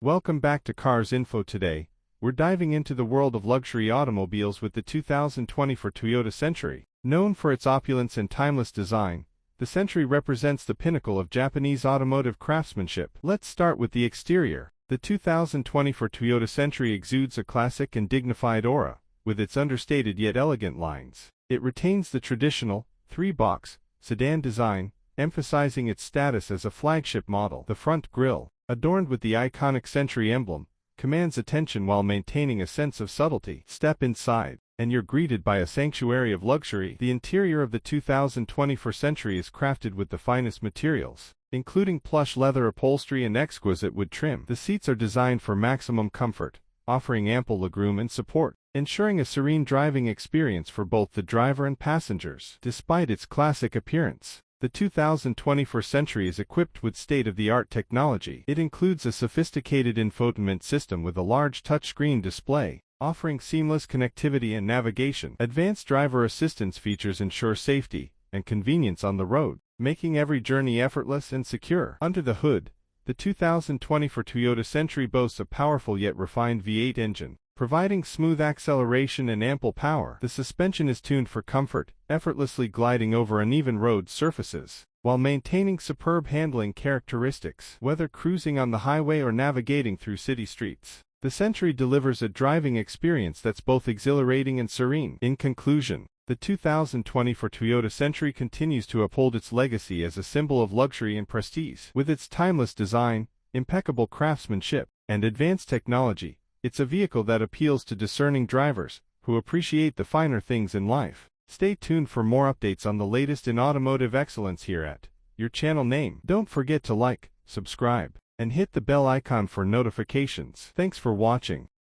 Welcome back to Cars Info. Today, we're diving into the world of luxury automobiles with the 2024 Toyota Century. Known for its opulence and timeless design, the Century represents the pinnacle of Japanese automotive craftsmanship. Let's start with the exterior. The 2024 Toyota Century exudes a classic and dignified aura, with its understated yet elegant lines. It retains the traditional, three-box, sedan design, emphasizing its status as a flagship model. The front grille, adorned with the iconic Century emblem, commands attention while maintaining a sense of subtlety. Step inside, and you're greeted by a sanctuary of luxury. The interior of the 2024 Century is crafted with the finest materials, including plush leather upholstery and exquisite wood trim. The seats are designed for maximum comfort, offering ample legroom and support, ensuring a serene driving experience for both the driver and passengers. Despite its classic appearance, the 2024 Century is equipped with state-of-the-art technology. It includes a sophisticated infotainment system with a large touchscreen display, offering seamless connectivity and navigation. Advanced driver assistance features ensure safety and convenience on the road, making every journey effortless and secure. Under the hood, the 2024 Toyota Century boasts a powerful yet refined V8 engine, providing smooth acceleration and ample power. The suspension is tuned for comfort, effortlessly gliding over uneven road surfaces, while maintaining superb handling characteristics. Whether cruising on the highway or navigating through city streets, the Century delivers a driving experience that's both exhilarating and serene. In conclusion, the 2024 Toyota Century continues to uphold its legacy as a symbol of luxury and prestige. With its timeless design, impeccable craftsmanship, and advanced technology, it's a vehicle that appeals to discerning drivers who appreciate the finer things in life. Stay tuned for more updates on the latest in automotive excellence here at your channel name. Don't forget to like, subscribe, and hit the bell icon for notifications. Thanks for watching.